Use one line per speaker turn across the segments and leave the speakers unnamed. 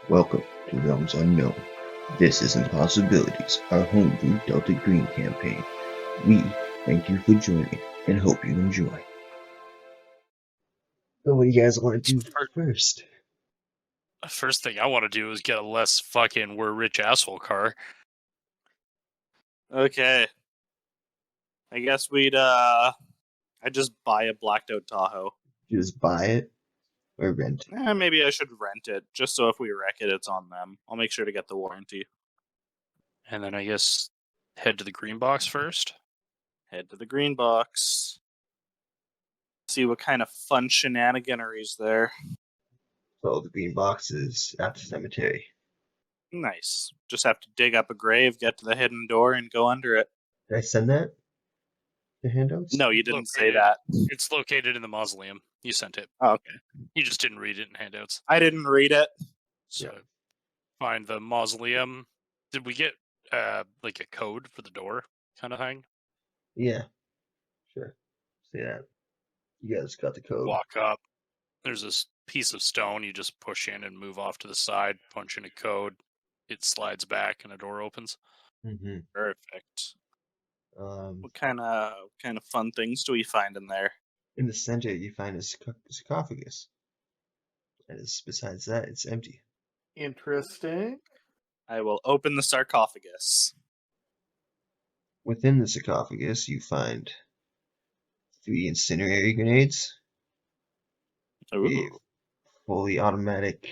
Welcome to Realms Unknown. This is Impossibilities, our Home-brew Delta Green campaign. We thank you for joining and hope you enjoy. So what do you guys want to do first?
First thing I want to do is get a less fucking we're rich asshole car.
Okay. I guess I'd just buy a blacked out Tahoe.
Just buy it or rent it?
Maybe I should rent it, just so if we wreck it, it's on them. I'll make sure to get the warranty.
And then I guess head to the green box first.
Head to the green box. See what kind of fun shenaniganery's there.
So the green box is at the cemetery.
Nice. Just have to dig up a grave, get to the hidden door, and go under it.
Did I send that? The handouts?
No, you didn't say that.
It's located in the mausoleum. You sent it.
Oh, okay.
You just didn't read it in handouts.
I didn't read it.
So find the mausoleum. Did we get like a code for the door kind of thing?
Yeah. Sure. See that. You guys got the code.
Walk up. There's this piece of stone you just push in and move off to the side, punch in a code. It slides back and a door opens.
Mm-hmm.
Perfect. What kind of fun things do we find in there?
In the center, you find a sarcophagus. And besides that, it's empty.
Interesting.
I will open the sarcophagus.
Within the sarcophagus, you find 3 incendiary grenades, a fully automatic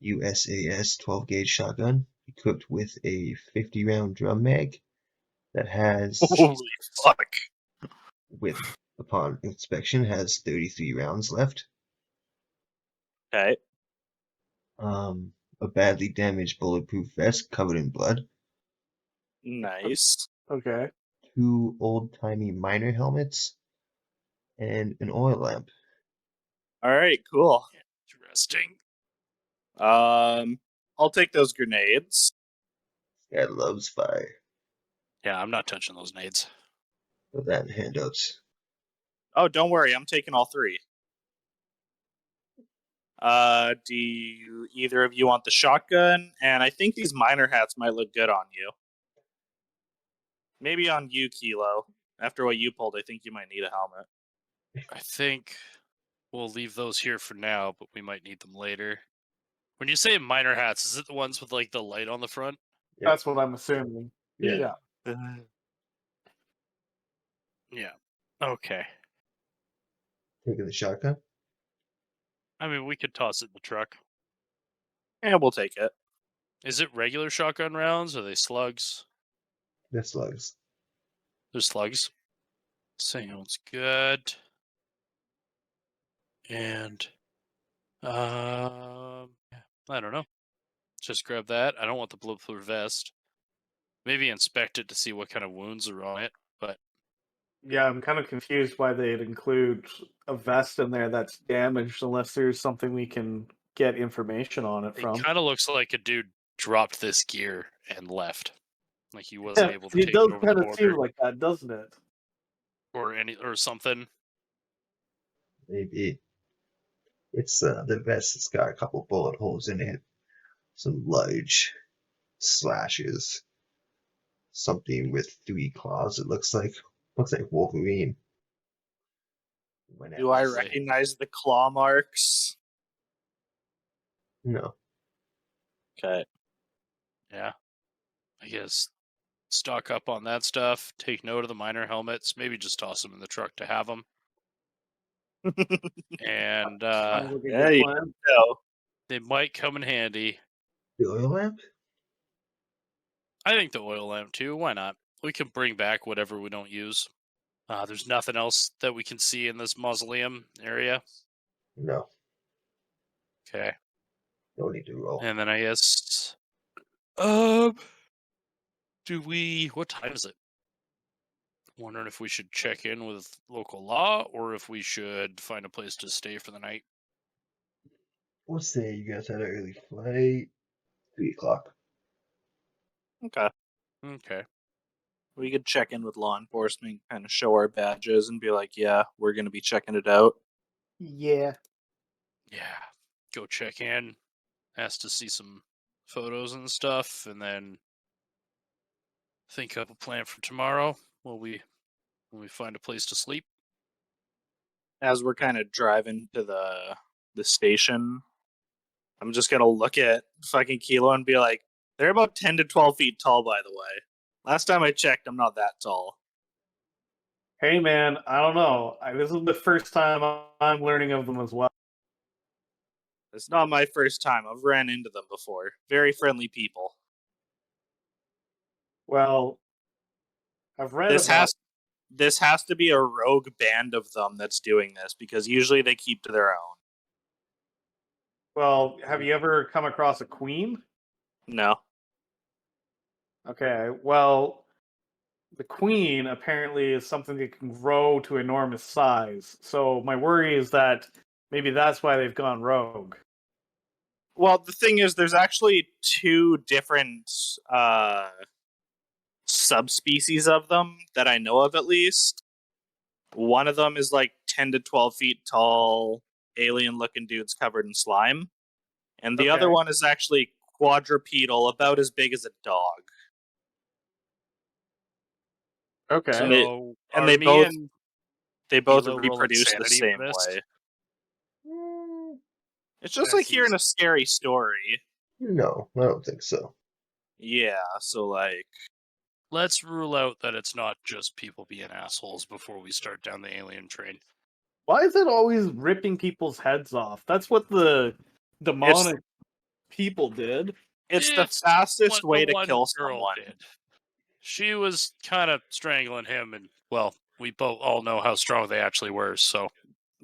USAS 12-gauge shotgun equipped with a 50-round drum mag that has,
holy fuck,
upon inspection, has 33 rounds left.
Okay.
A badly damaged bulletproof vest covered in blood.
Nice.
Okay.
2 old-timey miner helmets, and an oil lamp.
All right, cool.
Interesting.
I'll take those grenades.
Guy loves fire.
Yeah, I'm not touching those nades.
Put that in handouts.
Oh, don't worry, I'm taking all 3. Do either of you want the shotgun? And I think these miner hats might look good on you. Maybe on you, Kilo. After what you pulled, I think you might need a helmet.
I think we'll leave those here for now, but we might need them later. When you say miner hats, is it the ones with like the light on the front?
Yep.
That's what I'm assuming.
Yeah.
Yeah. Okay.
Taking the shotgun?
I mean, we could toss it in the truck.
Yeah, we'll take it.
Is it regular shotgun rounds? Or are they slugs?
They're slugs.
They're slugs. Sounds good. And I don't know. Just grab that. I don't want the bulletproof vest. Maybe inspect it to see what kind of wounds are on it. But
Yeah, I'm kind of confused why they'd include a vest in there that's damaged unless there's something we can get information on it from.
it kind of looks like a dude dropped this gear and left. Like he wasn't able to take
It
it
does
over the
kind of
border
seem like that, doesn't it?
or something.
Maybe. It's the vest has got a couple bullet holes in it. Some large slashes. Something with 3 claws, it looks like. Looks like Wolverine.
Do I recognize the claw marks?
No.
Okay.
Yeah. I guess stock up on that stuff. Take note of the miner helmets. Maybe just toss them in the truck to have them. And
Sounds like a
yeah,
good
you
plan.
know.
they might come in handy.
The oil lamp?
I think the oil lamp too. Why not? We can bring back whatever we don't use. There's nothing else that we can see in this mausoleum area.
No.
Okay.
Don't need to roll.
And then I guess what time is it? Wondering if we should check in with local law or if we should find a place to stay for the night.
We'll say you guys had an early flight. 3 o'clock.
Okay.
Okay.
We could check in with law enforcement, kind of show our badges, and be like, "Yeah, we're going to be checking it out."
Yeah.
Yeah. Go check in. asked to see some photos and stuff, and then think up a plan for tomorrow. When we find a place to sleep.
As we're kind of driving to the station, I'm just gonna look at fucking Kilo and be like, they're about 10 to 12 feet tall, by the way. Last time I checked, I'm not that tall.
Hey, man, I don't know. This is the first time I'm learning of them as well.
It's not my first time. I've ran into them before. Very friendly people.
Well, I've read
This
about.
has to be a rogue band of them that's doing this, because usually they keep to their own.
Well, have you ever come across a queen?
No.
Okay, well, the queen apparently is something that can grow to enormous size. So my worry is that maybe that's why they've gone rogue.
Well, the thing is, there's actually two different subspecies of them that I know of, at least. One of them is like 10 to 12 feet tall, alien looking dudes covered in slime. And the other
Okay.
one is actually quadrupedal, about as big as a dog.
Okay.
And they-
So
and
are
they
me
both
and
they both
Hilo rolling
reproduce the
sanity
same
for this?
way. It's just
That
like hearing
seems-
a scary story.
No, I don't think so.
Yeah, so like,
Let's rule out that it's not just people being assholes before we start down the alien train.
Why is it always ripping people's heads off? That's what the demonic people did.
it's the
It's
fastest
what
way
the
to
one
kill
girl
someone.
did. She was kind of strangling him, and well, we both all know how strong they actually were. So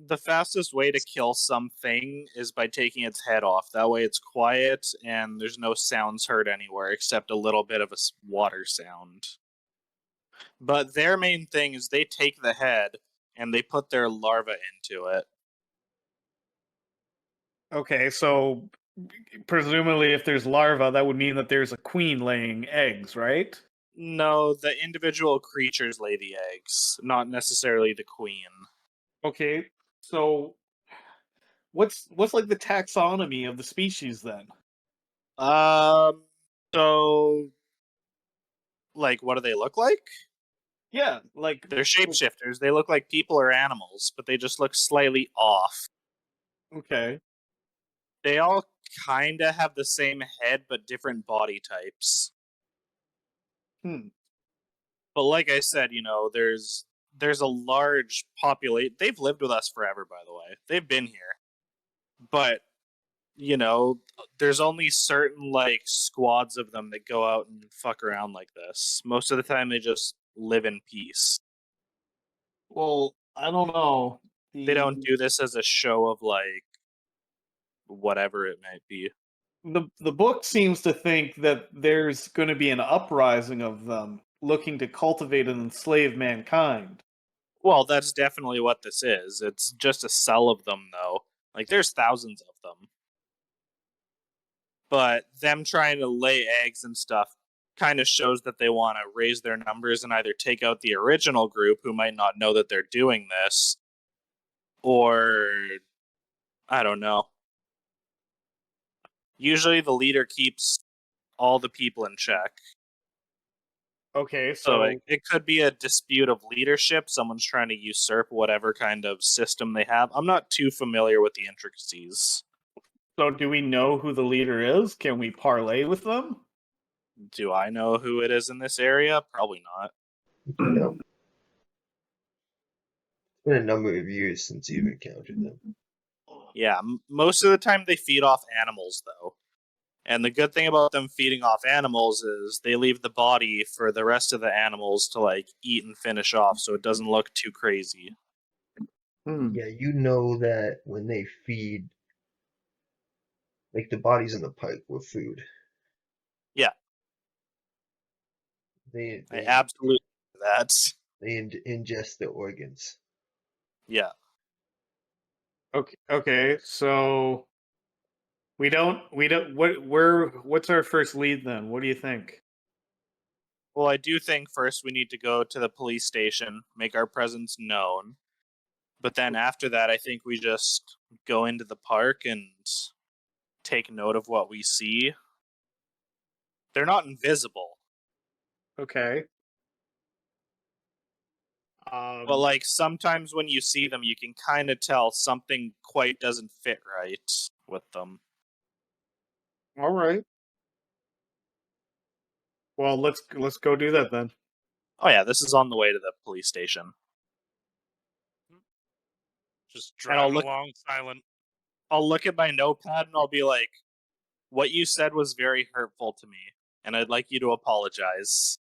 The fastest way to kill something is by taking its head off. That way it's quiet and there's no sounds heard anywhere except a little bit of a water sound. But their main thing is they take the head and they put their larva into it.
Okay, so presumably if there's larvae, that would mean that there's a queen laying eggs, right?
No, the individual creatures lay the eggs, not necessarily the queen.
Okay, so what's like the taxonomy of the species then?
So like, what do they look like?
Yeah, like
They're shapeshifters. They look like people or animals, but they just look slightly off.
okay.
They all kind of have the same head, but different body types.
Hmm.
But like I said, there's a large population. They've lived with us forever, by the way. They've been here. But, there's only certain like squads of them that go out and fuck around like this. Most of the time they just live in peace.
Well, I don't know.
They don't do this as a show of like whatever it might be.
The book seems to think that there's going to be an uprising of them looking to cultivate and enslave mankind.
Well, that's definitely what this is. It's just a cell of them, though. Like, there's thousands of them. But them trying to lay eggs and stuff kind of shows that they want to raise their numbers and either take out the original group who might not know that they're doing this, or I don't know. Usually the leader keeps all the people in check.
Okay,
So
so
it could be a dispute of leadership. Someone's trying to usurp whatever kind of system they have. I'm not too familiar with the intricacies.
do we know who the leader is? Can we parlay with them?
Do I know who it is in this area? Probably not.
No. It's been a number of years since you've encountered them.
Yeah, most of the time they feed off animals, though. And the good thing about them feeding off animals is they leave the body for the rest of the animals to like eat and finish off, so it doesn't look too crazy.
Yeah, you know that when they feed, like the bodies in the pipe with food.
Yeah.
They
I absolutely do that.
ingest the organs.
Yeah.
Okay, so what's our first lead then? What do you think?
Well, I do think first we need to go to the police station, make our presence known. But then after that, I think we just go into the park and take note of what we see. They're not invisible,
Okay.
but like sometimes when you see them, you can kind of tell something quite doesn't fit right with them.
All right. Well, let's go do that then.
Oh yeah, this is on the way to the police station.
Just
And I'll
driving
look-
along silent.
I'll look at my notepad and I'll be like, "What you said was very hurtful to me, and I'd like you to apologize."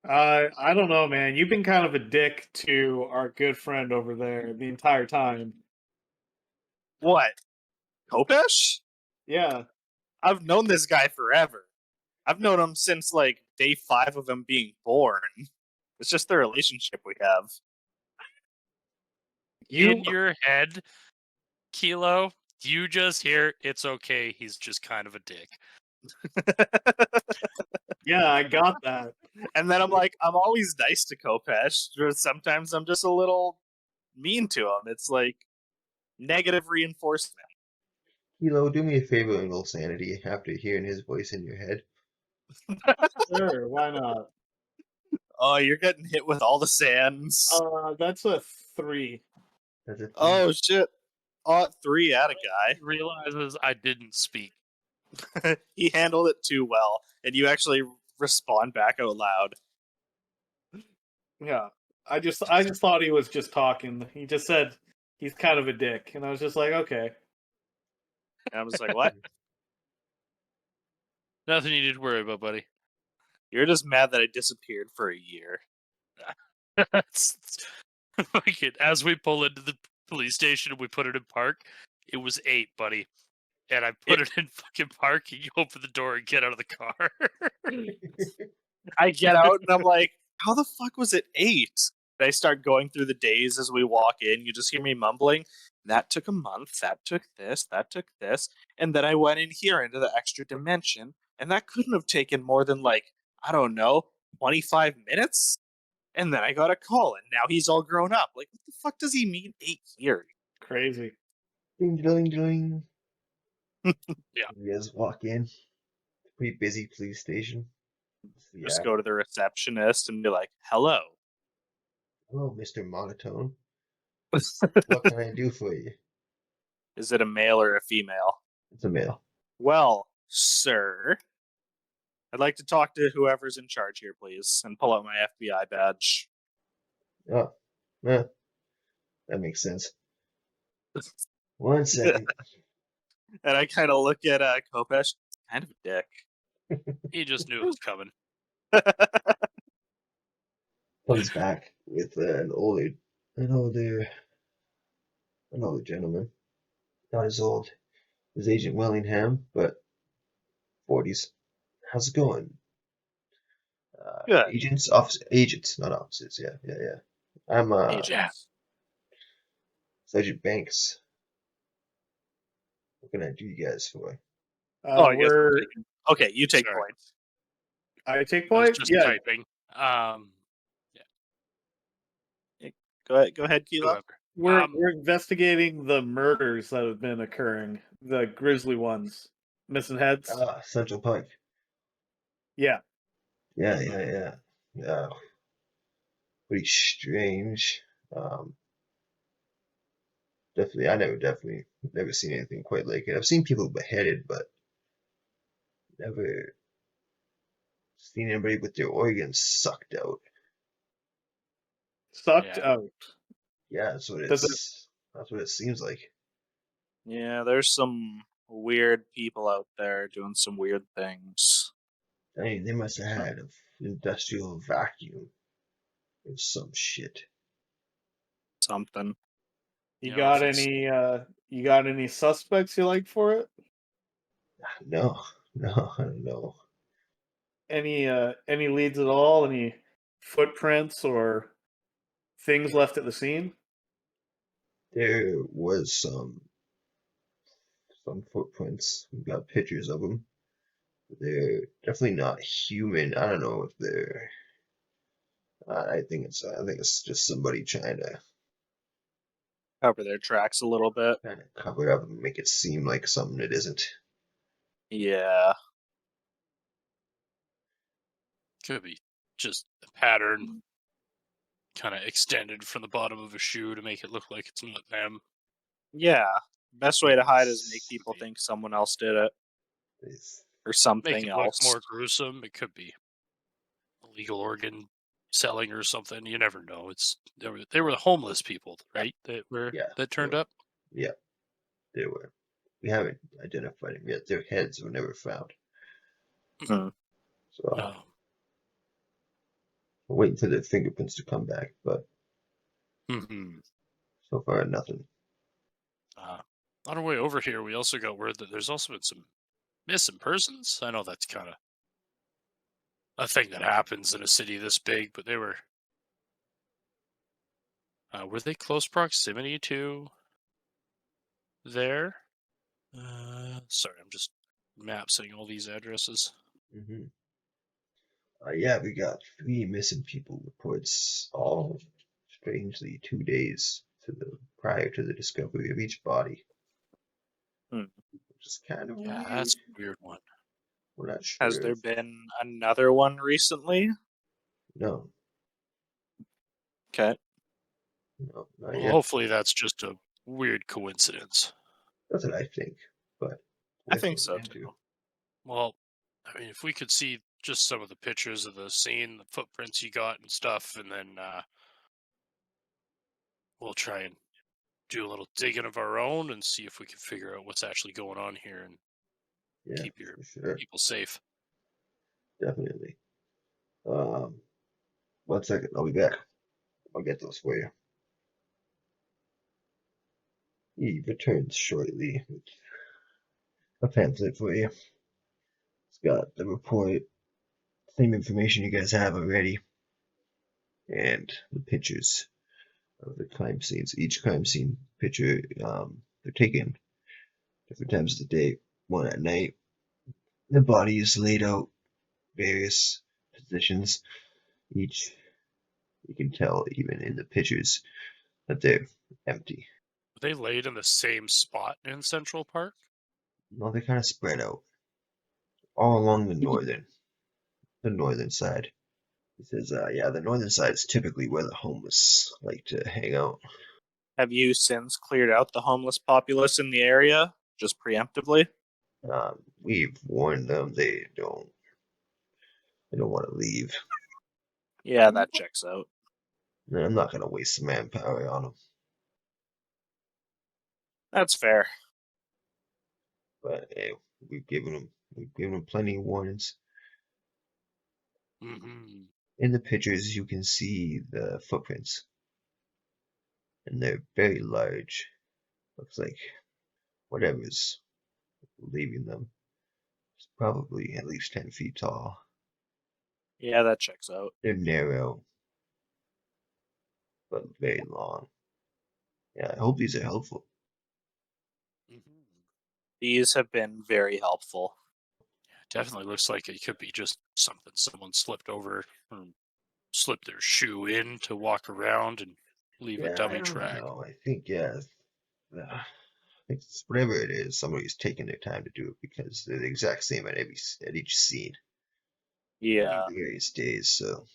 I don't know, man. You've been kind of a dick to our good friend over there the entire time.
What? Kopesh?
Yeah.
I've known this guy forever. I've known him since like day 5 of him being born. It's just the relationship we have.
In your head, Kilo, you just hear it's okay. He's just kind of a dick.
Yeah, I got that.
And then I'm like, I'm always nice to Kopesh. But sometimes I'm just a little mean to him. It's like negative reinforcement.
Kilo, do me a favor and roll sanity after hearing his voice in your head.
Sure, why not?
Oh, you're getting hit with all the sands.
That's a 3.
That's a three.
Oh shit. 3 at a guy.
Realizes I didn't speak.
He handled it too well, and you actually respond back out loud.
Yeah. I just thought he was just talking. He just said he's kind of a dick, and I was just like, okay.
And I'm just like, what?
Nothing you need to worry about, buddy.
You're just mad that I disappeared for a year.
Fucking, as we pull into the police station and we put it in park, it was 8, buddy. And I put it in fucking park, and you open the door and get out of the car.
I get out and I'm like, how the fuck was it 8? And I start going through the days as we walk in. You just hear me mumbling, that took a month, that took this, and then I went in here into the extra dimension, and that couldn't have taken more than like, I don't know, 25 minutes? And then I got a call, and now he's all grown up. Like, what the fuck does he mean 8 years?
Crazy.
Ding, ding, ding.
Yeah.
You guys walk in. Pretty busy police station. Yeah.
Just go to the receptionist and be like, hello.
Hello, Mr. Monotone. What can I do for you?
Is it a male or a female?
It's a male.
Well, sir, I'd like to talk to whoever's in charge here, please, and pull out my FBI badge.
Oh, yeah. That makes sense. 1 second.
And I kind of look at Kopesh, kind of a dick.
He just knew it was coming.
Comes back with an older gentleman. Not as old as Agent Wellingham, but 40s. How's it going?
Good.
Agents, not officers. Yeah. I'm
Agents.
Sergeant Banks. What can I do you guys for?
I guess
We're.
Okay, you take
Sorry.
points.
I take
I was
point.
just
Yeah.
typing.
Go ahead, Kilo.
Whoever.
We're investigating the murders that have been occurring. The grisly ones, missing heads.
Central Park.
Yeah.
Yeah. Pretty strange. Definitely, never seen anything quite like it. I've seen people beheaded, but never seen anybody with their organs sucked out.
Sucked
Yeah.
out.
Yeah, that's what
Does
that's what it seems like.
Yeah, there's some weird people out there doing some weird things.
I mean, they must have had an industrial vacuum or some shit.
Something.
You
You know,
got
if it's-
any? You got any suspects you like for it?
No, I don't know.
Any leads at all? Any footprints or things left at the scene?
There was some footprints. We got pictures of them. They're definitely not human. I don't know if they're. I think it's just somebody trying to
Cover their tracks a little bit.
Kind of cover it up and make it seem like something it isn't.
Yeah.
Could be just a pattern kind of extended from the bottom of a shoe to make it look like it's not them.
Yeah. Best way to hide is make people think someone else did it
It's,
or
Make
something
it look
else.
more gruesome. It could be illegal organ selling or something. You never know. They were homeless people, right? That turned up.
yeah, they were. We haven't identified them yet. Their heads were never found.
Hmm.
So
Oh,
we're waiting for the fingerprints to come back, but
mhm.
so far nothing.
On our way over here, we also got word that there's also been some missing persons. I know that's kind of a thing that happens in a city this big, but were they close proximity to there? Sorry, I'm just mapsing all these addresses.
Hmm. Yeah, we got 3 missing people reports, all strangely 2 days prior to the discovery of each body,
Hmm.
which is kind of
Yeah,
weird.
that's a weird one.
We're not
Has
sure.
there been another one recently?
No,
Okay.
no, not
Well,
yet.
hopefully that's just a weird coincidence.
That's what I think, but
I
we'll
think
look
so
into.
too.
Well, I mean, if we could see just some of the pictures of the scene, the footprints you got and stuff, and then we'll try and do a little digging of our own and see if we can figure out what's actually going on here and
Yeah,
keep your
for sure,
people safe.
definitely. 1 second, I'll be back. I'll get those for you. He returns shortly with a pamphlet for you. It's got the report, same information you guys have already, and the pictures of the crime scenes. Each crime scene picture, they're taken different times of the day. One at night. The body is laid out various positions. Each, you can tell even in the pictures that they're empty.
Were they laid in the same spot in Central Park?
No, they're kind of spread out all along the northern side. It says, yeah, the northern side is typically where the homeless like to hang out.
Have you since cleared out the homeless populace in the area just preemptively?
We've warned them they don't want to leave.
Yeah, that checks out.
And I'm not gonna waste manpower on them.
That's fair.
But hey, we've given them plenty of warnings.
Mm-hmm.
In the pictures, you can see the footprints, and they're very large. Looks like whatever's leaving them is probably at least 10 feet tall.
Yeah, that checks out.
They're narrow, but very long. Yeah, I hope these are helpful.
Mm-hmm.
These have been very helpful.
Definitely looks like it could be just something someone slipped over or slipped their shoe in to walk around and leave a
Yeah, I
dummy
don't
track.
know. I think, yeah, I think whatever it is, somebody's taking their time to do it because they're the exact same at each scene,
Yeah.
various days. So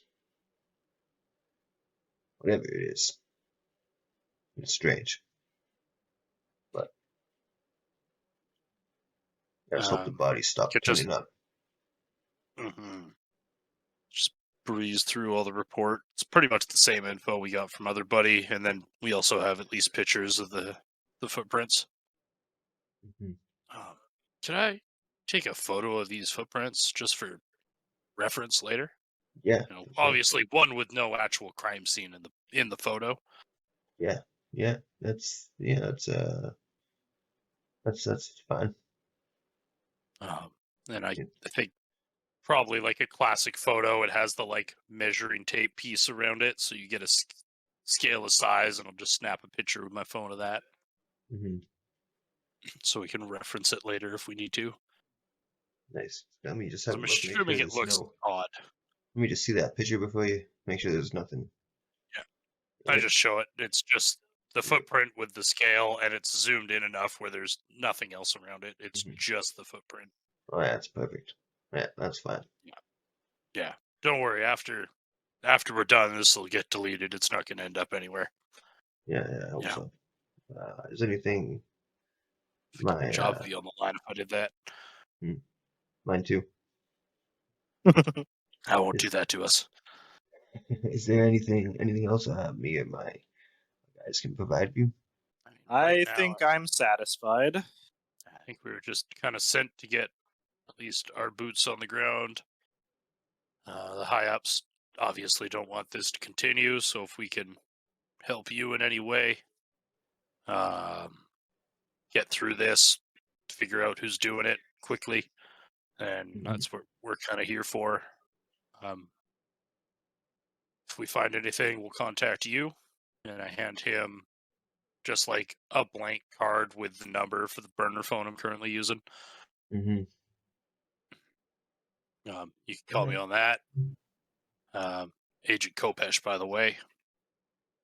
whatever it is, it's strange. But let's hope the bodies stop
Could just
cleaning up.
mm-hmm. Just breeze through all the report. It's pretty much the same info we got from other buddy, and then we also have at least pictures of the footprints.
Mm-hmm.
Can I take a photo of these footprints just for reference later?
Yeah,
You know,
for sure.
obviously one with no actual crime scene in the photo.
Yeah, that's fine.
And I
Yeah.
think probably like a classic photo. It has the like measuring tape piece around it, so you get a scale of size, and I'll just snap a picture with my phone of that,
Mm-hmm.
so we can reference it later if we need to.
Nice. Let me just
'Cause
have a
I'm
look. Make sure
assuming it
there's
looks
no.
odd.
Let me just see that picture before you. Make sure there's nothing.
Yeah,
in
I
it.
just show it. It's just the footprint with the scale, and it's zoomed in enough where there's nothing else around it. It's
Mhm.
just the footprint.
Oh, yeah, that's perfect. Yeah, that's fine.
Yeah. Don't worry. After we're done, this will get deleted. It's not going to end up anywhere.
Yeah, I hope
Yeah.
so. Is anything my
Job be on the line if I did that.
mine too?
I won't
Is,
do that to us.
is there anything else me or my guys can provide you?
I mean, right
I
now,
think I'm satisfied.
I think we were just kind of sent to get at least our boots on the ground. The high ups obviously don't want this to continue, so if we can help you in any way, get through this, figure out who's doing it quickly, and that's what we're kind of here for. If we find anything, we'll contact you. And I hand him just like a blank card with the number for the burner phone I'm currently using.
Mm-hmm.
You can call me on that. Agent Kopesh, by the way.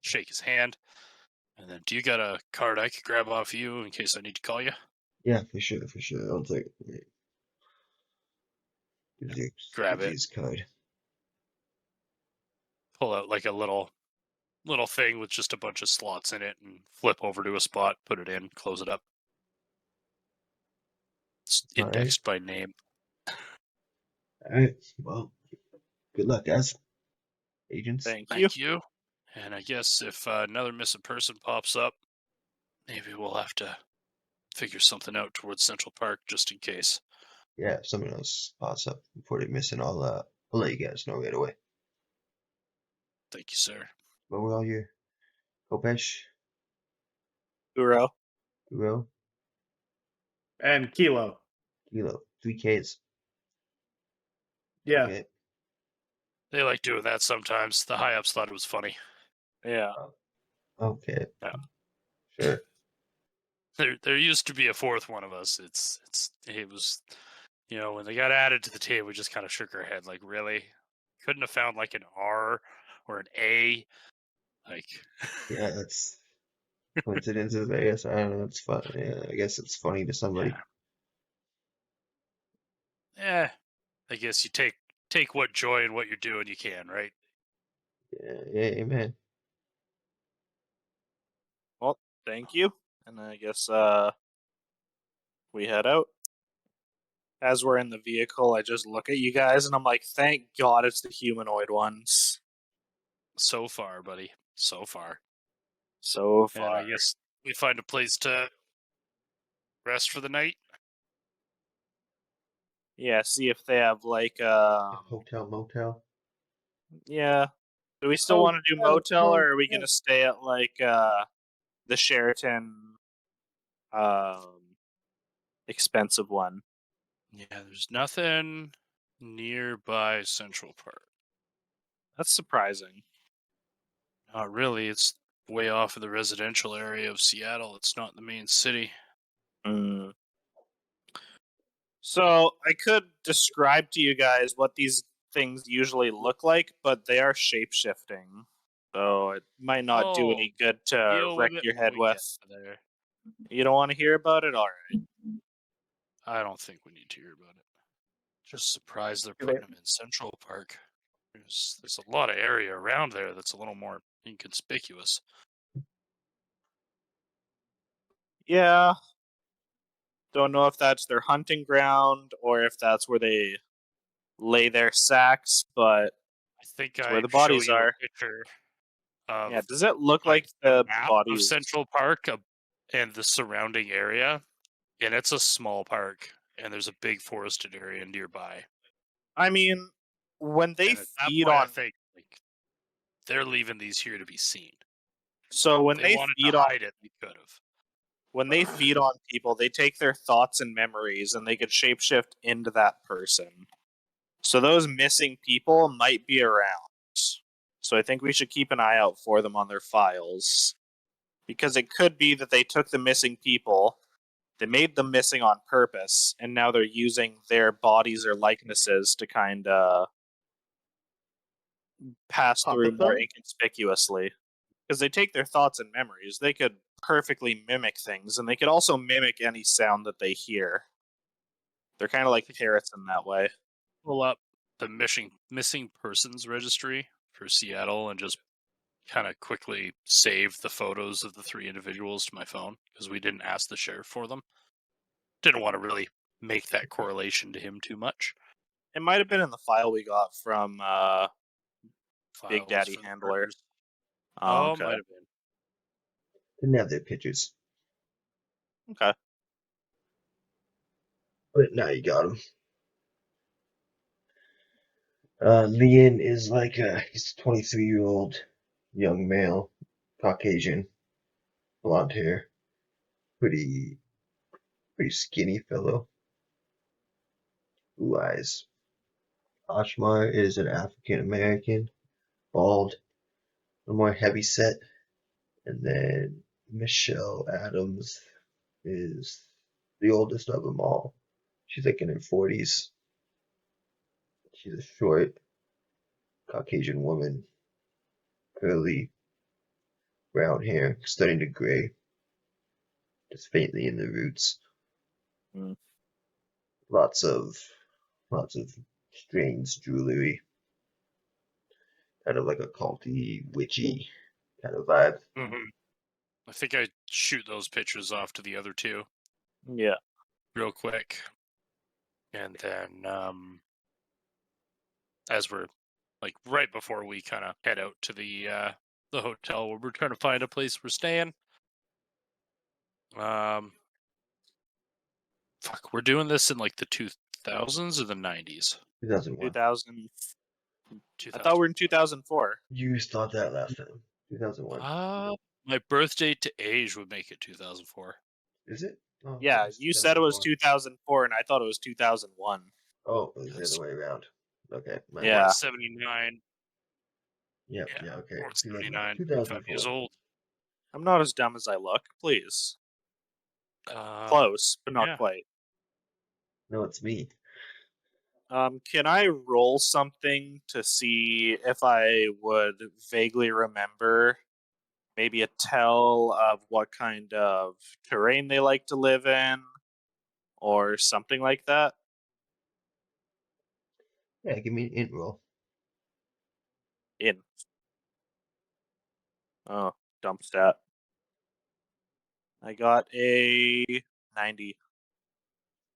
Shake his hand. And then, do you got a card I could grab off you in case I need to call you?
Yeah, for sure. I'll take
Grab it.
his card.
Pull out like a little thing with just a bunch of slots in it and flip over to a spot, put it in, close it up. It's
All right.
indexed by name.
All right. Well, good luck, guys. Agents.
Thank you. And I guess if another missing person pops up, maybe we'll have to figure something out towards Central Park just in case.
Yeah, if someone else pops up before they miss it, I'll let you guys know right away.
Thank you, sir.
What were all your Kopesh?
Uro.
Guro?
And Kilo.
Kilo. 3 Ks.
Yeah.
Okay.
They like doing that sometimes. The high ups thought it was funny.
Yeah.
Okay.
Yeah.
Sure.
There used to be a fourth one of us. It was, when they got added to the team, we just kind of shook our head like, really? Couldn't have found like an R or an A? Like,
Yeah, that's coincidences, I guess. I don't know. It's fun. Yeah, I guess it's funny to somebody.
yeah. I guess you take what joy in what you're doing you can, right?
Yeah, amen.
Well, thank you. And I guess we head out. As we're in the vehicle, I just look at you guys and I'm like, thank God it's the humanoid ones.
So far, buddy. So far.
So
And
far.
I guess we find a place to rest for the night.
Yeah, see if they have like
Hotel, motel.
yeah. Do we still want to do motel or are we gonna stay at like the Sheraton expensive one?
Yeah, there's nothing nearby Central Park.
That's surprising.
Not really. It's way off of the residential area of Seattle. It's not the main city.
Mm. So I could describe to you guys what these things usually look like, but they are shape shifting. So it might not do any good to
Deal
wreck
with it
your
when
head
we
with.
get there.
You don't want to hear about it? Alright.
I don't think we need to hear about it. Just surprised they're putting them in Central Park. There's a lot of area around there that's a little more inconspicuous.
Yeah. Don't know if that's their hunting ground or if that's where they lay their sacks, but
I think
it's where the
I'd show
bodies
you
are.
a picture of
Yeah, does it look like
the
the
map of
bodies?
Central Park and the surrounding area, and it's a small park, and there's a big forested area nearby.
I mean, when they
And at that
feed
point, I
on
think they're leaving these here to be seen.
so when
If they
they
wanted
feed
to
on
hide it, they could have.
when they feed on people, they take their thoughts and memories and they could shapeshift into that person. So those missing people might be around. So I think we should keep an eye out for them on their files. Because it could be that they took the missing people, they made them missing on purpose, and now they're using their bodies or likenesses to kind of pass through more inconspicuously. because they take their thoughts and memories. They could perfectly mimic things, and they could also mimic any sound that they hear. They're kind of like parrots in that way.
Pull up the missing persons registry for Seattle and just kind of quickly save the photos of the 3 individuals to my phone because we didn't ask the sheriff for them. Didn't want to really make that correlation to him too much.
It might have been in the file we got from Big
Files
Daddy
for the
Handler.
murders.
Oh,
Oh,
okay.
might have been.
Didn't have their pictures,
Okay.
but now you got them. Leon is like he's a 23-year-old young male, Caucasian, blonde hair, pretty skinny fellow, blue eyes. Ashmar is an African American, bald, a more heavy set, and then Michelle Adams is the oldest of them all. She's like in her 40s. She's a short Caucasian woman, curly brown hair, starting to gray, just faintly in the roots.
Mm.
Lots of strange jewelry, kind of like a culty, witchy kind of vibe.
Mm-hmm. I think I shoot those pictures off to the other 2
Yeah.
real quick. And then as we're like right before we kind of head out to the hotel where we're trying to find a place we're staying. Fuck, we're doing this in like the 2000s or the 90s?
2001.
2000. I
2000.
thought we were in 2004.
You thought that last time. 2001.
My birthday to age would make it 2004.
Is it? Oh,
Yeah,
it's
you said it was
2001.
2004, and I thought it was 2001.
Oh, it was the
Yes.
other way around. Okay. My
Yeah.
bad.
79.
Yep.
Yeah,
Yeah. Okay.
Born 79. 5 years
2004.
old.
I'm not as dumb as I look, please. Close, but not
yeah.
quite.
No, it's me.
Can I roll something to see if I would vaguely remember maybe a tell of what kind of terrain they like to live in or something like that?
Yeah. Give me an int roll.
In. Oh, dump stat. I got a 90.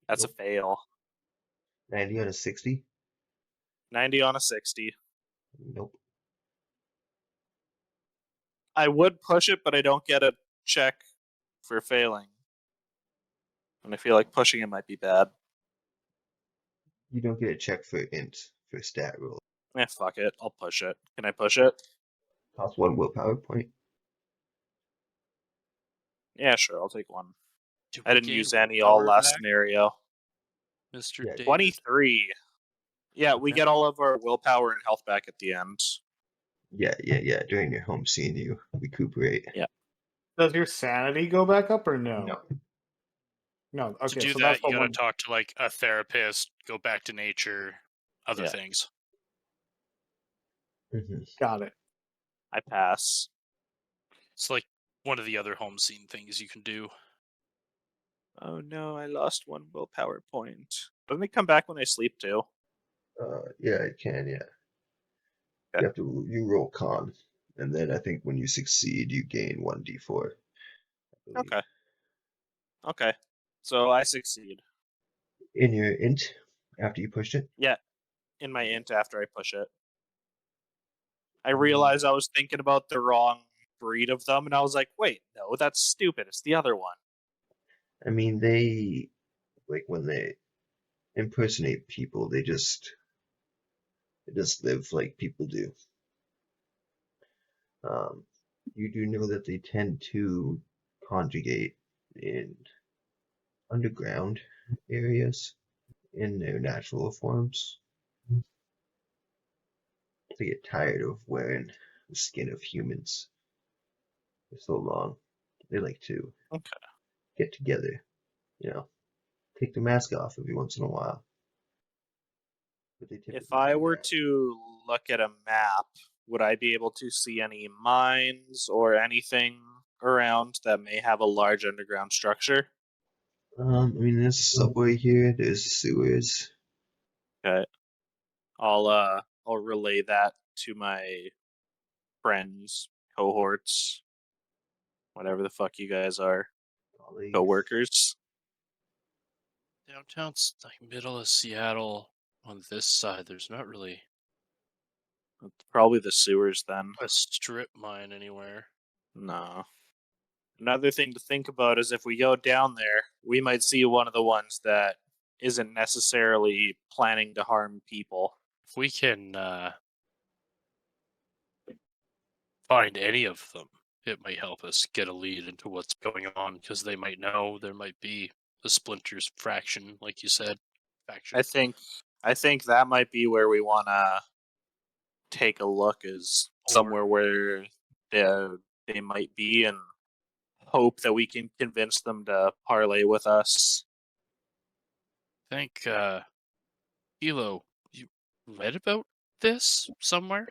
That's
Nope.
a fail.
90 out of 60.
90 on a 60.
Nope.
I would push it, but I don't get a check for failing. And I feel like pushing it might be bad.
You don't get a check for int for stat roll.
Fuck it. I'll push it. Can I push it?
Cost 1 willpower point.
Yeah, sure. I'll take 1.
Did
I
we
didn't
gain
use any all
willpower
last
back,
scenario.
Mr.
Yeah,
David?
23. Yeah, we
Okay.
get all of our willpower and health back at the end.
Yeah. During your home scene, you recuperate.
Yeah.
Does your sanity go back up or no?
No.
No.
To
Okay,
do
so
that,
that's
you
what
gotta
one.
talk to like a therapist, go back to nature, other
Yeah.
things.
Mm-hmm.
Got it.
I pass.
It's like one of the other home scene things you can do.
Oh no, I lost 1 willpower point. Doesn't it come back when I sleep too?
Yeah, it can. Yeah.
Okay.
You have to. You roll con, and then I think when you succeed, you gain 1d4. I believe.
Okay. Okay. So I succeed.
In your int, after you pushed it.
Yeah, in my int after I push it. I realized I was thinking about the wrong breed of them, and I was like, wait, no, that's stupid. It's the other one.
I mean, they like when they impersonate people, they just live like people do. You do know that they tend to conjugate in underground areas in their natural forms. They get tired of wearing the skin of humans for so long. They like to
Okay.
get together, take the mask off every once in a while. But they
If
typically
I
do
were
that.
to look at a map would I be able to see any mines or anything around that may have a large underground structure?
I mean, there's a subway here. There's sewers.
Okay. I'll relay that to my friends, cohorts, whatever the fuck you guys are,
Colleagues.
coworkers.
Downtown's like middle of Seattle on this side. There's not really
Probably the sewers then.
a strip mine anywhere.
No. Another thing to think about is if we go down there, we might see one of the ones that isn't necessarily planning to harm people.
If we can find any of them, it might help us get a lead into what's going on, because they might know there might be a splinters fraction, like you said. Faction.
I think that might be where we want to take a look, is somewhere where they might be, and hope that we can convince them to parlay with us.
I think Hilo, you read about this somewhere?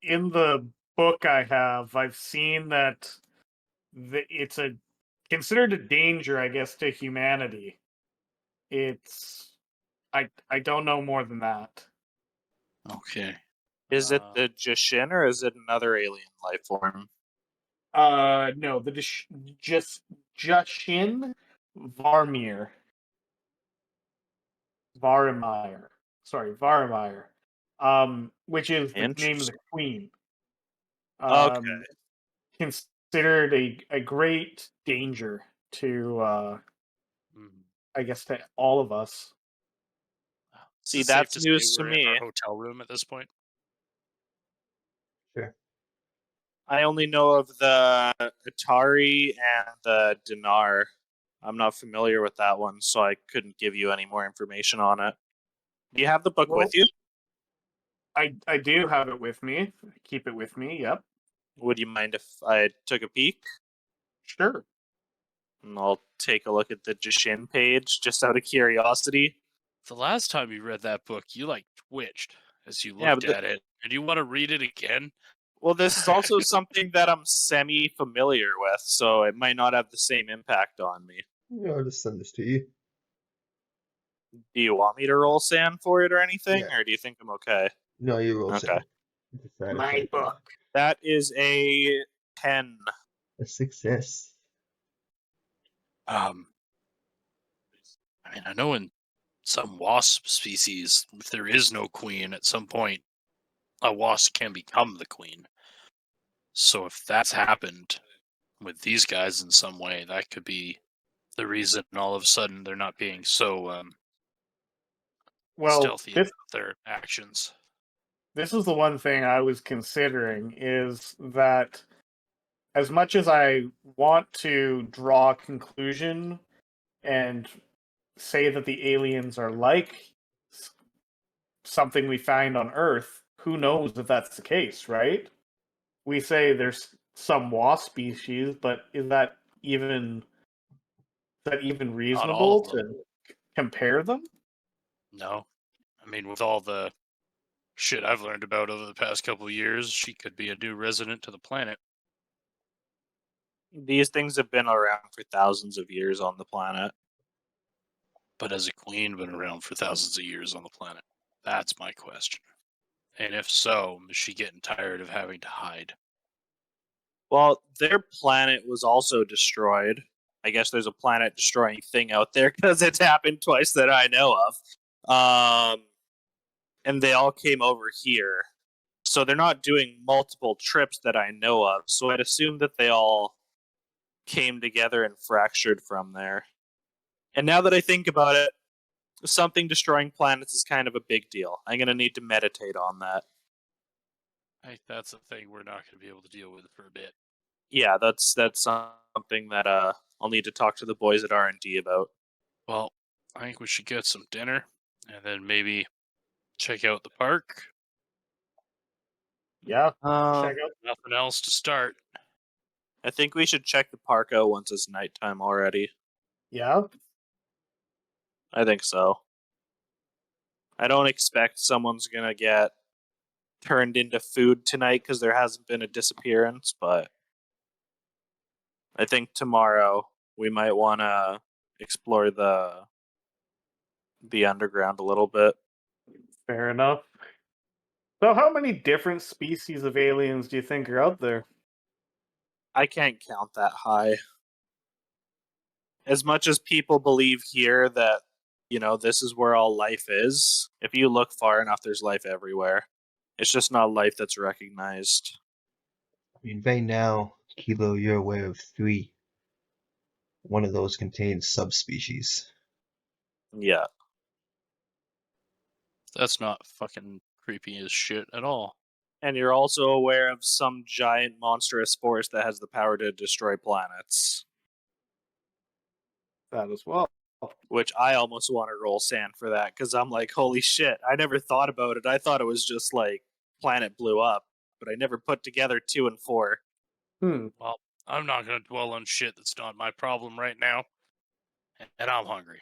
In the book I have, I've seen that it's considered a danger, I guess, to humanity. I don't know more than that.
Okay.
Is it the Jishin or is it another alien life form?
No, the just Jushin Varmir. Varimire. Sorry, Varimire. Which is the name of the queen.
Okay.
Considered a great danger to I guess to all of us.
See, that's
safe to
news
say
to
we're in
me.
our hotel room at this point.
Sure.
I only know of the Atari and the Dinar. I'm not familiar with that one, so I couldn't give you any more information on it. Do you have the book with you?
I do have it with me. Keep it with me, yep.
Would you mind if I took a peek?
Sure.
And I'll take a look at the Jishin page, just out of curiosity.
The last time you read that book, you like twitched as you
Yeah,
looked at it. And you want to read it again?
Well, this is also something that I'm semi-familiar with, so it might not have the same impact on me.
Yeah, I'll just send this to you.
Do you want me to roll sand for it or anything,
Yeah.
or do you think I'm okay?
No, you roll
Okay.
My book.
That is a 10.
A success.
I mean, I know in some wasp species, if there is no queen, at some point, a wasp can become the queen. So if that's happened with these guys in some way, that could be the reason all of a sudden they're not being so stealthy about their actions.
This is the one thing I was considering, is that as much as I want to draw a conclusion and say that the aliens are like something we find on Earth, who knows if that's the case, right? We say there's some wasp species, but is that even reasonable to compare them?
No. I mean, with all the shit I've learned about over the past couple of years, she could be a new resident to the planet.
These things have been around for thousands of years on the planet.
But has a queen been around for thousands of years on the planet? That's my question. And if so, is she getting tired of having to hide?
Well, their planet was also destroyed. I guess there's a planet destroying thing out there because it's happened twice that I know of. And they all came over here. So they're not doing multiple trips that I know of. So I'd assume that they all came together and fractured from there. And now that I think about it, something destroying planets is kind of a big deal. I'm going to need to meditate on that.
I think that's a thing we're not going to be able to deal with for a bit.
Yeah, that's something that I'll need to talk to the boys at R&D about.
Well, I think we should get some dinner and then maybe check out the park.
Yeah. Check out.
Nothing else to start.
I think we should check the park out once it's nighttime already.
Yeah.
I think so. I don't expect someone's gonna get turned into food tonight because there hasn't been a disappearance, but I think tomorrow we might want to explore the underground a little bit.
Fair enough. So, how many different species of aliens do you think are out there?
I can't count that high. As much as people believe here that, this is where all life is, if you look far enough, there's life everywhere. It's just not life that's recognized.
I mean, right now, Kilo, you're aware of 3. One of those contains subspecies.
Yeah.
That's not fucking creepy as shit at all.
And you're also aware of some giant monstrous force that has the power to destroy planets,
That as well.
which I almost want to roll sand for that because I'm like, holy shit, I never thought about it. I thought it was just like planet blew up, but I never put together 2 and 4.
Well, I'm not going to dwell on shit that's not my problem right now. And I'm hungry.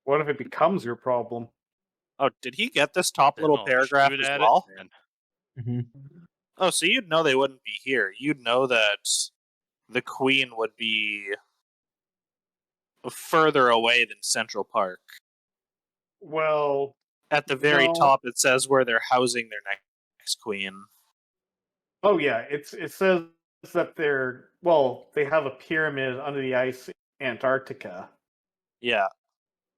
What if it becomes your problem?
Oh, did he get this top
Then
little
I'll
paragraph
shoot
as
at
well?
it,
Mm-hmm.
Oh, so you'd know they wouldn't be here. You'd know that the Queen would be further away than Central Park.
Well,
At the very
no.
top, it says where they're housing their next queen.
Oh yeah, it says that they have a pyramid under the ice in Antarctica
Yeah,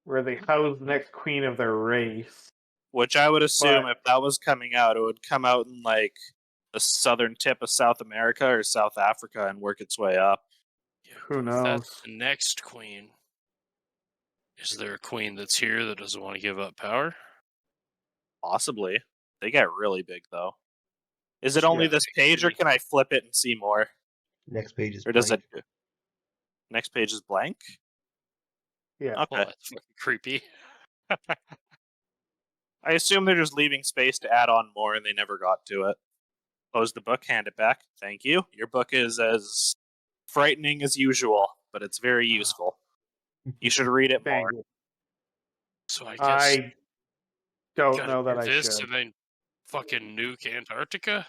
where they house the next queen of their race.
which I would assume
But
if that was coming out, it would come out in like the southern tip of South America or South Africa and work its way up.
who
if that's
knows?
the next queen, is there a queen that's here that doesn't want to give up power?
Possibly. They get really big though. Is it only
Yeah.
this page, or can I flip it and see more?
Next page is
Or does
blank.
it? Next page is blank.
Yeah.
Okay.
Well, that's fucking creepy.
I assume they're just leaving space to add on more, and they never got to it. Close the book, hand it back. Thank you. Your book is as frightening as usual, but it's very useful. You should read it
Thank
more.
you.
So I guess
I don't
gotta
know that
do
I
this
should.
and then fucking nuke Antarctica.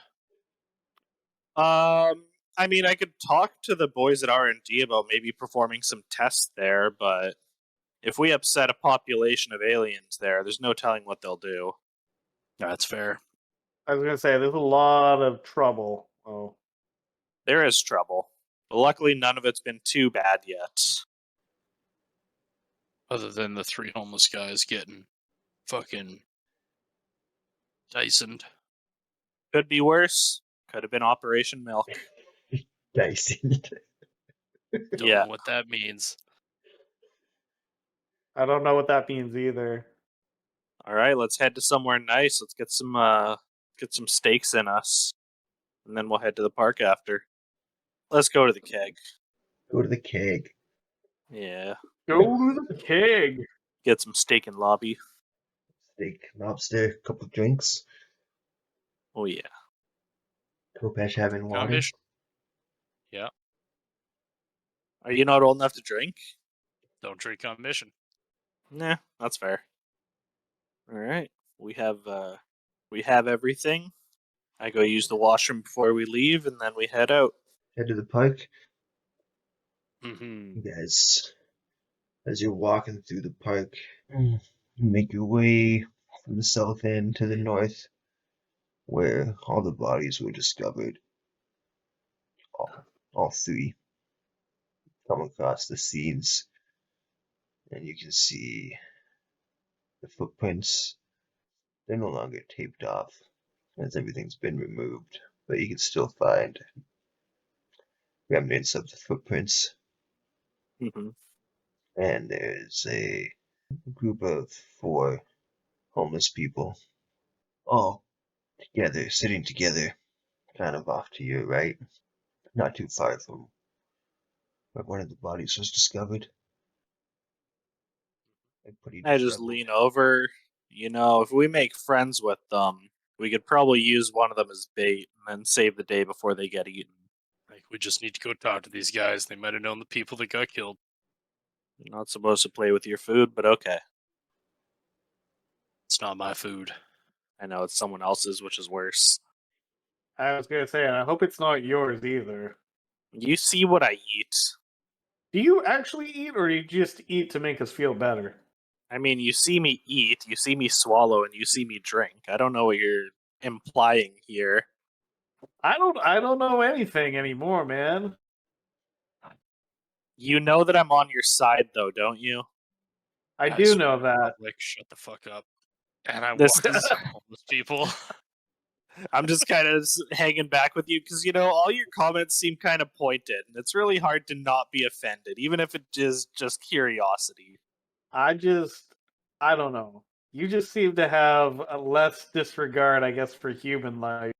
I mean, I could talk to the boys at R&D about maybe performing some tests there, but if we upset a population of aliens there's no telling what they'll do.
That's fair.
I was gonna say there's a lot of trouble. Oh,
There is trouble. But luckily, none of it's been too bad yet.
Other than the 3 homeless guys getting fucking Dysoned.
Could be worse. Could have been Operation Milk.
Dyson.
Don't
Yeah.
know what that means.
I don't know what that means either.
All right, let's head to somewhere nice. Let's get some steaks in us, and then we'll head to the park after. Let's go to the keg.
Go to the keg.
Yeah,
Go to the keg.
get some steak and lobby.
Steak, lobster, couple drinks.
Oh yeah.
Kopesh having water.
Amish? Yeah.
Are you not old enough to drink?
Don't drink on mission.
Nah, that's fair. All right, we have everything. I go use the washroom before we leave, and then we head out.
Head to the park.
Mm-hmm.
You guys, as you're walking through the park, you make your way from the south end to the north, where all the bodies were discovered. All 3 come across the scenes, and you can see the footprints. They're no longer taped off, as everything's been removed, but you can still find remnants of the footprints.
Mm-hmm.
And there's a group of 4 homeless people, all together, sitting together, kind of off to your right, not too far from where one of the bodies was discovered. They're pretty
I just
disheveled.
lean over. If we make friends with them, we could probably use one of them as bait and then save the day before they get eaten.
Like, we just need to go talk to these guys. They might have known the people that got killed.
You're not supposed to play with your food, but okay.
It's not my food.
I know it's someone else's, which is worse.
I was gonna say, and I hope it's not yours either.
You see what I eat.
Do you actually eat, or do you just eat to make us feel better?
I mean, you see me eat, you see me swallow, and you see me drink. I don't know what you're implying here.
I don't know anything anymore, man.
You know that I'm on your side, though, don't you?
I
I
do
swear
know
to
that.
public, shut the fuck up. And I'm
This
walking
is.
by homeless people.
I'm just kind of hanging back with you because all your comments seem kind of pointed, and it's really hard to not be offended, even if it is just curiosity.
I don't know. You just seem to have a less disregard, I guess, for human life.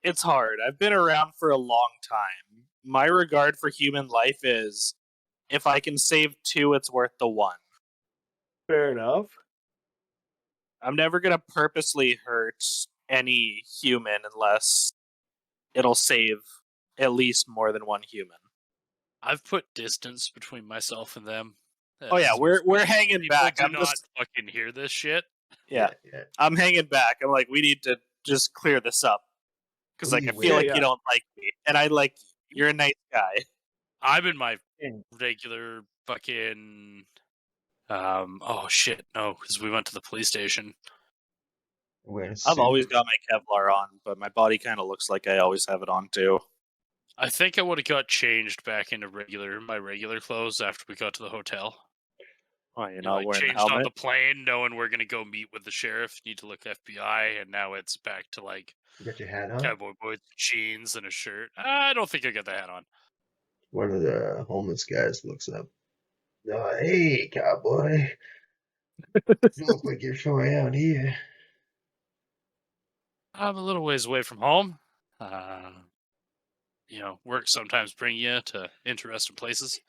It's hard. I've been around for a long time. My regard for human life is if I can save two, it's worth the one.
Fair enough.
I'm never going to purposely hurt any human unless it'll save at least more than one human.
I've put distance between myself and them.
Oh yeah, we're hanging
People
back.
do
I'm
not
just
fucking hear this shit.
yeah.
Yeah.
I'm hanging back. I'm like, we need to just clear this up because
What do
like I
you
feel
wear?
like you don't like me, and I like you. You're a nice guy.
I'm in my
Yeah.
regular fucking. Oh shit! No, because we went to the police station.
Wearing a
I've
suit.
always got my Kevlar on, but my body kind of looks like I always have it on too.
I think I would have got changed back into my regular clothes after we got to the hotel.
Oh, you're
You
not
know, I
wearing the
changed on
helmet.
the plane, knowing we're gonna go meet with the sheriff. Need to look FBI, and now it's back to like
You got your hat on?
cowboy boots, jeans, and a shirt. I don't think I got the hat on.
One of the homeless guys looks up. Oh, hey, cowboy. You look like you're from around here.
I'm a little ways away from home. Work sometimes bring you to interesting places.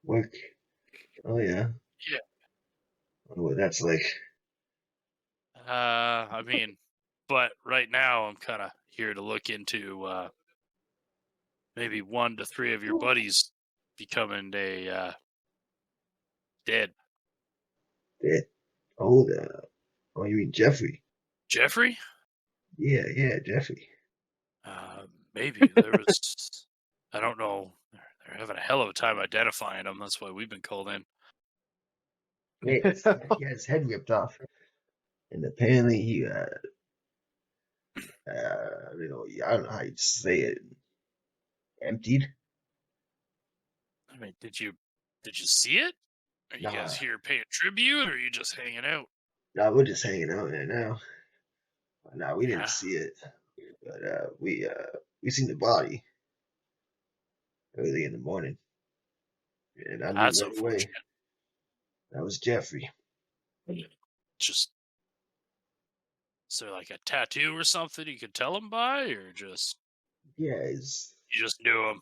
Work. Oh, yeah.
Yeah.
Wonder what that's like.
I mean, but right now I'm kind of here to look into maybe 1 to 3 of your buddies becoming a dead.
Dead. Oh, you mean Jeffrey?
Jeffrey?
Yeah, Jeffrey.
Maybe there was. I don't know. They're having a hell of a time identifying him. That's why we've been called in.
Hey, he had his head ripped off. And apparently he, I don't know how you say it. Emptied?
I mean, did you see it? Are you
Nah,
guys here paying tribute, or are you just hanging out?
nah, we're just hanging out right now. Nah, we didn't
Yeah.
see it, but we seen the body early in the morning, and I knew
That's
right away
unfortunate.
that was Jeffrey.
Just is there like a tattoo or something you could tell him by, or just
Yeah,
you just knew him?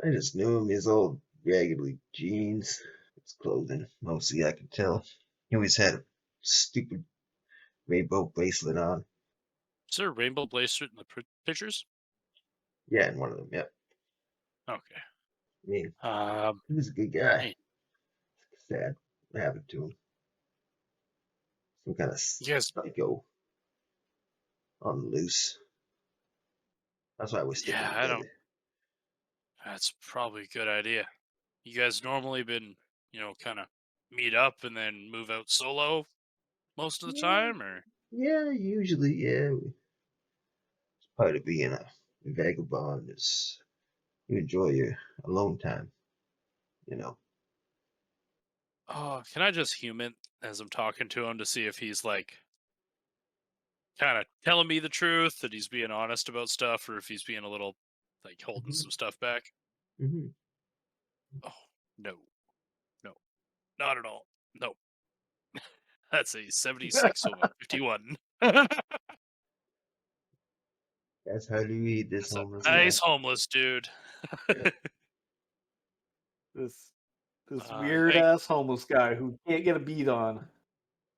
I just knew him. His old raggedy jeans, his clothing, mostly I could tell. He always had a stupid rainbow bracelet on.
Is there a rainbow bracelet in the pictures?
Yeah, in one of them. Yep.
Okay.
I mean,
Um,
he was a good guy.
hey,
Sad what happened to him. Some kind of
you guys,
psycho on the loose. That's why we're sticking
yeah, I
together.
don't. That's probably a good idea. You guys normally been, kind of meet up and then move out solo most of the
Yeah,
time, or
yeah, usually, yeah. Part of being a vagabond is you enjoy your alone time, you know.
oh, can I just human as I'm talking to him to see if he's like kind of telling me the truth, that he's being honest about stuff, or if he's being a little like holding
hmm
some stuff back?
hmm
Oh, no, no, not at all. No, that's a 76 over 51. That's
That's how you read this
a
homeless
nice
guy.
homeless dude.
Yeah.
This weird
Hey,
ass homeless guy who can't get a beat on.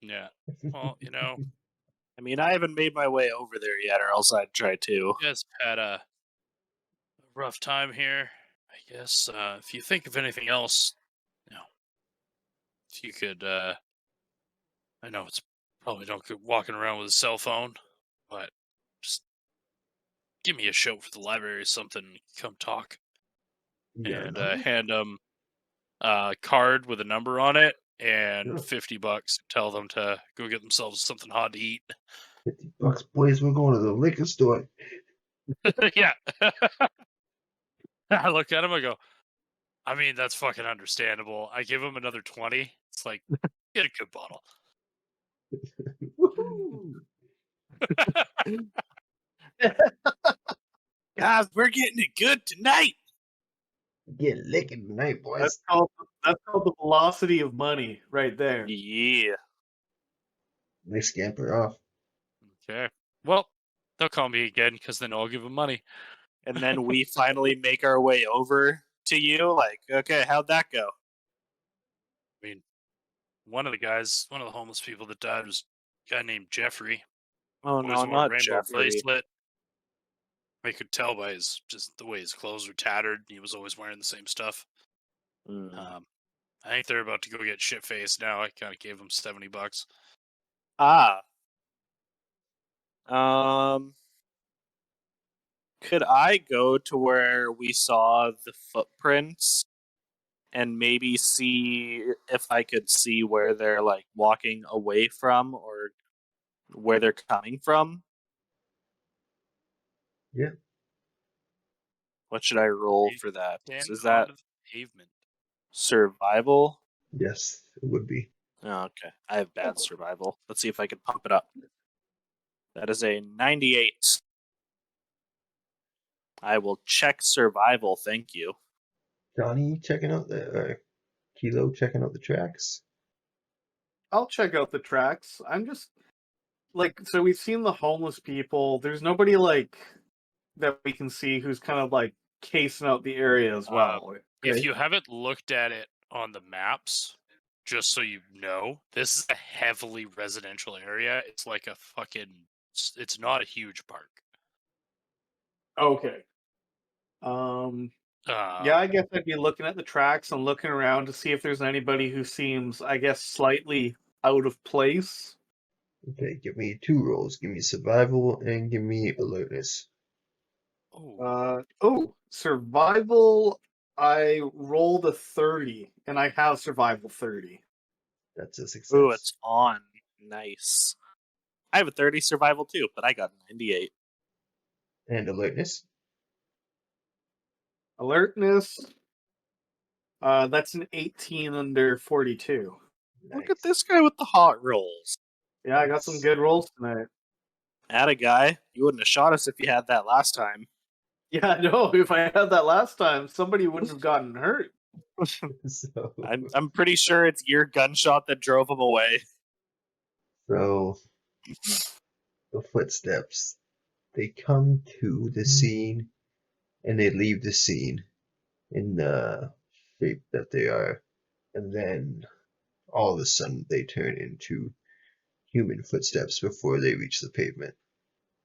yeah. Well,
I mean, I haven't made my way over there yet, or else I'd try to.
you guys have had a rough time here. I guess if you think of anything else, you know, if you could, I know it's Probably don't go walking around with a cell phone, but just give me a shout for the library or something. Come talk
You got a
and
number?
hand them a card with a number on it and
Sure.
$50. Tell them to go get themselves something hot to eat.
$50, boys. We're going to the liquor store.
Yeah. I look at him. I go, I mean, that's fucking understandable. I give him another 20. It's like, get a good bottle.
Woohoo!
Guys, we're getting it good tonight.
Get licking tonight, boys.
That's called the velocity of money right there.
Yeah.
They scamper off.
Okay. Well, they'll call me again because then I'll give them money.
And then we finally make our way over to you. Like, okay, how'd that go?
I mean, one of the homeless people that died was a guy named Jeffrey.
Oh
Always
no,
wore a
not
rainbow
Jeffrey.
bracelet. I could tell by just the way his clothes were tattered. He was always wearing the same stuff.
Mm.
I think they're about to go get shit faced now. I kind of gave them $70.
Ah. Could I go to where we saw the footprints and maybe see if I could see where they're like walking away from or where they're coming from?
Yeah.
What should I roll
He's
for that?
standing
Is that
onto the pavement.
survival?
Yes, it would be.
Oh, okay. I have bad survival. Let's see if I can pump it up. That is a 98. I will check survival, thank you.
Johnny checking out Kilo checking out the tracks.
I'll check out the tracks. I'm just like, so we've seen the homeless people. There's nobody like that we can see who's kind of like casing out the area as well.
If
right?
you haven't looked at it on the maps, just so you know, this is a heavily residential area. It's like a fucking. It's not a huge park.
Okay. Yeah, I guess I'd be looking at the tracks and looking around to see if there's anybody who seems, I guess, slightly out of place.
Okay, give me 2 rolls. Give me survival and give me alertness.
Survival. I rolled a 30, and I have survival 30.
That's a success.
Ooh, it's on. Nice. I have a 30 survival too, but I got 98.
And alertness.
Alertness. That's an 18 under 42.
Look at this guy with the hot rolls.
Yeah, I got some good rolls tonight.
Atta guy. You wouldn't have shot us if you had that last time.
Yeah, no, if I had that last time, somebody wouldn't have gotten hurt.
So,
I'm pretty sure it's your gunshot that drove him away.
so the footsteps, they come to the scene and they leave the scene in the shape that they are, and then all of a sudden they turn into human footsteps before they reach the pavement,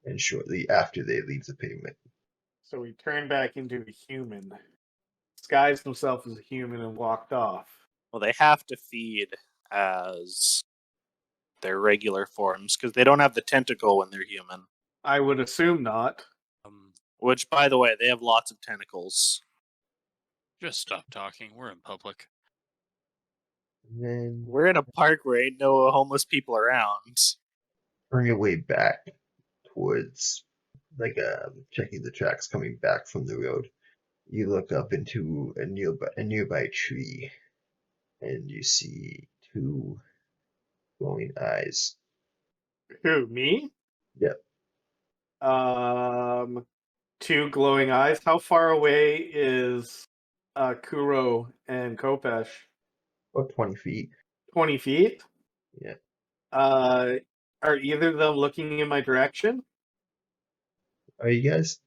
and shortly after they leave the pavement.
So he turned back into a human, disguised himself as a human, and walked off.
Well, they have to feed as their regular forms because they don't have the tentacle when they're human.
I would assume not.
Which, by the way, they have lots of tentacles.
Just stop talking. We're in public.
And then
We're in a park where ain't no homeless people around.
on your way back towards, checking the tracks coming back from the road, you look up into a nearby tree, and you see 2 glowing eyes.
Who, me?
Yep.
2 glowing eyes. How far away is Kuro and Kopesh?
About 20 feet.
20 feet?
Yeah.
Are either of them looking in my direction?
Are you guys?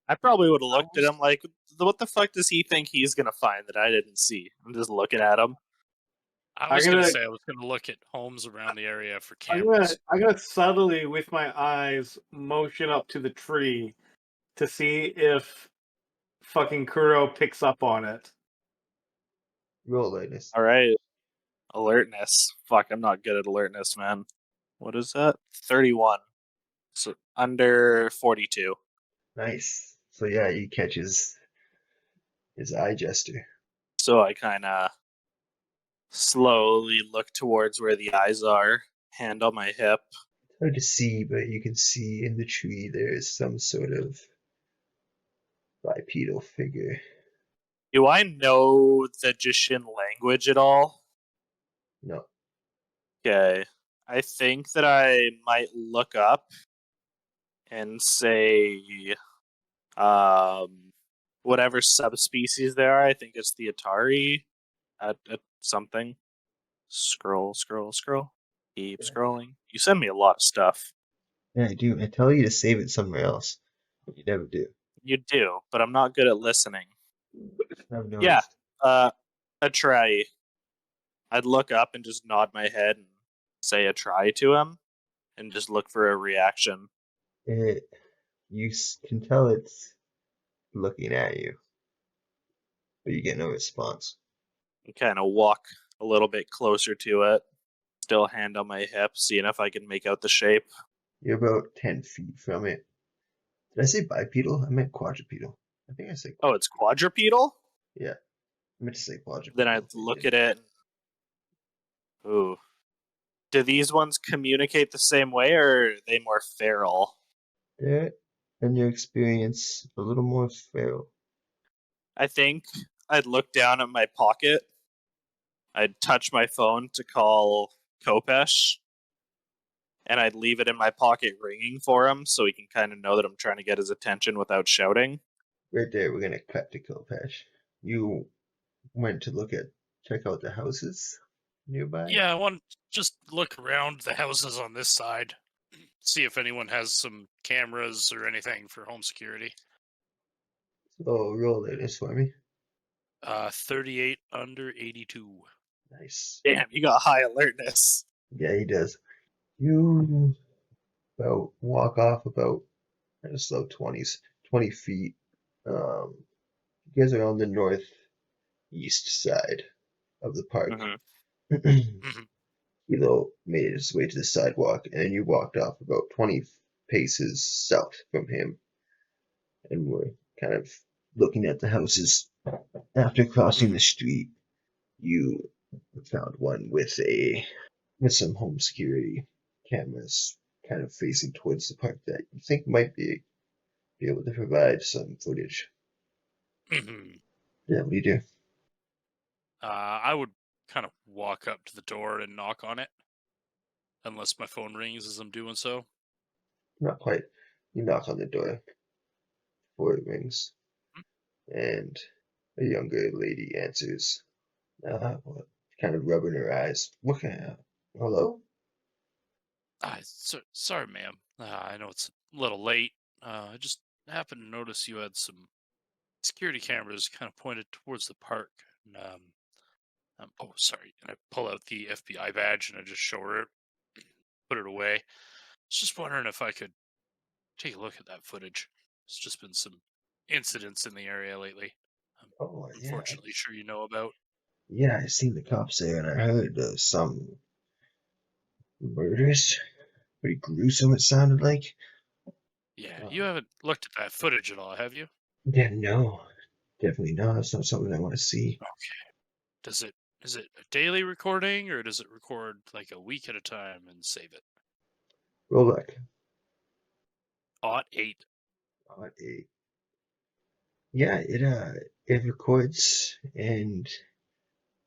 I probably would have looked at him like, what the fuck does he think he's going to find that I didn't see? I'm just looking at him.
I was going to say I was going to look at homes around the area for cameras.
I'm gonna subtly, with my eyes, motion up to the tree to see if fucking Kuro picks up on it.
Roll alertness.
All right. Alertness. Fuck, I'm not good at alertness, man. What is that? 31. So under 42.
Nice. So yeah, you catch his eye gesture.
So I kind of slowly look towards where the eyes are, hand on my hip.
It's hard to see, but you can see in the tree there is some sort of bipedal figure.
Do I know the Jishin language at all?
No.
Okay. I think that I might look up and say whatever subspecies there are. I think it's the Atari at something. Scroll. Keep scrolling. You send me a lot of stuff.
Yeah, I do. I tell you to save it somewhere else, but you never do.
You do, but I'm not good at listening.
I've
Yeah.
noticed.
A try. I'd look up and just nod my head and say a try to him and just look for a reaction.
You can tell it's looking at you, but you get no response.
And kind of walk a little bit closer to it. Still hand on my hip, seeing if I can make out the shape.
You're about 10 feet from it. Did I say bipedal? I meant quadrupedal. I think I said
Oh, it's quadrupedal?
Yeah, I meant to say quadrupedal.
Then I'd look at it. Ooh. Do these ones communicate the same way, or are they more feral?
They're, in your experience, a little more feral.
I think I'd look down at my pocket. I'd touch my phone to call Kopesh, and I'd leave it in my pocket ringing for him so he can kind of know that I'm trying to get his attention without shouting.
Right there, we're gonna cut to Kopesh. You went to check out the houses nearby?
Yeah, I want to just look around the houses on this side, see if anyone has some cameras or anything for home security.
So roll it for me.
38 under 82.
Nice.
Damn, you got high alertness.
Yeah, he does. You walk off about kind of slow 20 feet. You guys are on the northeast side of the park.
Mhm.
Hilo made his way to the sidewalk, and you walked off about 20 paces south from him, and were kind of looking at the houses. After crossing the street, you found one with some home security cameras kind of facing towards the park that you think might be able to provide some footage.
Mhm.
Yeah, what do you do?
I would kind of walk up to the door and knock on it, unless my phone rings as I'm doing so.
Not quite. You knock on the door before it rings, and a younger lady answers, kind of rubbing her eyes. Hello?
Sorry, ma'am. I know it's a little late. I just happened to notice you had some security cameras kind of pointed towards the park. And, oh, sorry. And I pull out the FBI badge and I just show her it, put it away. I was just wondering if I could take a look at that footage. There's just been some incidents in the area lately. I'm
Oh, yeah.
unfortunately sure you know about.
Yeah, I seen the cops there, and I heard some murders. Pretty gruesome, it sounded like.
Yeah, you haven't looked at that footage at all, have you?
Yeah, no, definitely not. It's not something I want to see.
Okay. Is it a daily recording or does it record like a week at a time and save it?
Roll back.
Ought 8.
Odd 8. Yeah, it records, and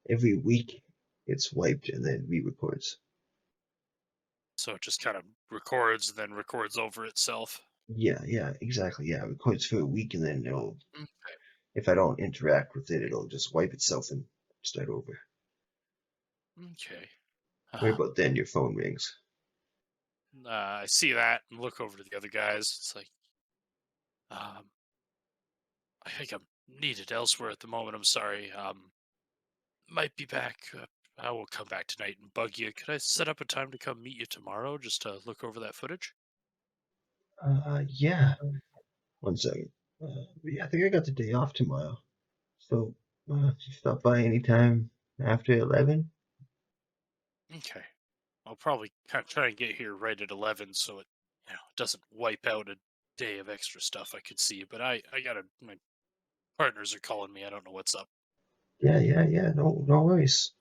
every week it's wiped and then re-records.
So it just kind of records and then records over itself.
Yeah, exactly. Yeah, it records for a week, and then
Okay.
if I don't interact with it, it'll just wipe itself and start over.
Okay.
Right about then, your phone rings.
I see that and look over to the other guys. It's like, um, I think I'm needed elsewhere at the moment. I'm sorry. Might be back. I will come back tonight and bug you. Could I set up a time to come meet you tomorrow just to look over that footage?
Yeah. 1 second. Yeah, I think I got the day off tomorrow. So, if you stop by anytime after 11.
Okay. I'll probably kind of try and get here right at 11, so it doesn't wipe out a day of extra stuff I could see. But I gotta. My partners are calling me. I don't know what's up.
Yeah. No worries.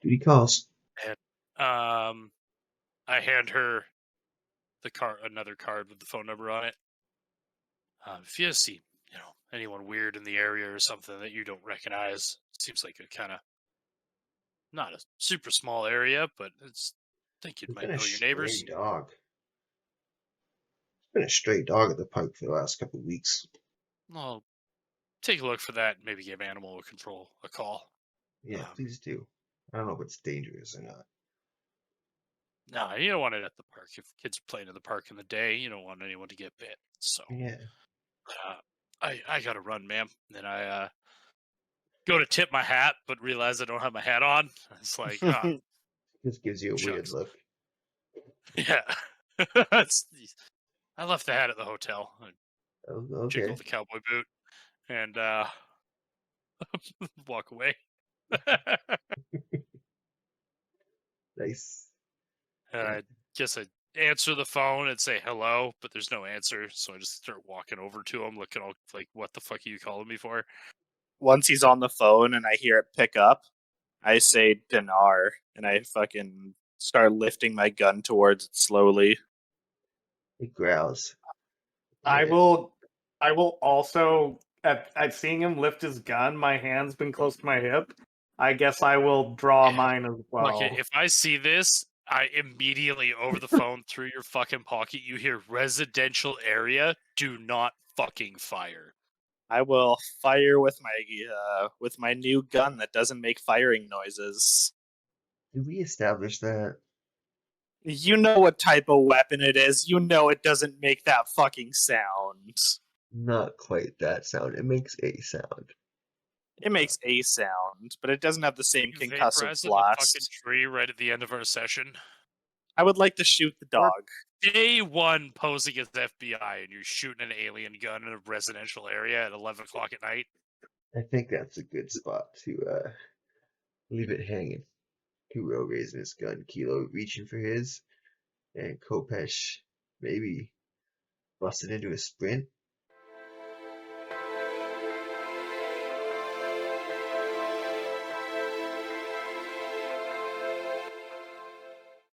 Duty calls.
And I hand her another card with the phone number on it. If you see, anyone weird in the area or something that you don't recognize, seems like a kind of not a super small area, but I think you
There's
might
been a
know your
stray
neighbors.
dog. There's been a stray dog at the park for the last couple of weeks.
Well, take a look for that. And maybe give animal control a call.
Yeah, please do. I don't know if it's dangerous or not.
No, you don't want it at the park. If kids are playing in the park in the day, you don't want anyone to get bit. So,
Yeah.
I gotta run, ma'am. Then I go to tip my hat, but realize I don't have my hat on. It's like,
Just gives you a weird
shucks.
look.
Yeah. I left the hat at the hotel. I
Oh,
jiggle
okay.
the cowboy boot and walk away.
Nice.
And I guess I answer the phone and say hello, but there's no answer. So I just start walking over to him, looking all like, what the fuck are you calling me for?
Once he's on the phone and I hear it pick up, I say dinar, and I fucking start lifting my gun towards it slowly.
It growls.
I
Yeah.
will also at seeing him lift his gun, my hand's been close to my hip. I guess I will draw
Yeah.
mine as well.
Okay, if I see this, I immediately over the phone through your fucking pocket, you hear residential area, do not fucking fire.
I will fire with my new gun that doesn't make firing noises.
Did we establish that?
You know what type of weapon it is. You know it doesn't make that fucking sound.
Not quite that sound. It makes a sound.
It makes a sound, but it doesn't have the same
You
concussive
vaporized in the fucking
blast.
tree right at the end of our session.
I would like to shoot the
We're-
dog.
Day one posing as FBI and you're shooting an alien gun in a residential area at 11 o'clock at night.
I think that's a good spot to leave it hanging. Kuro raising his gun, Kilo reaching for his, and Kopesh maybe busted into a sprint.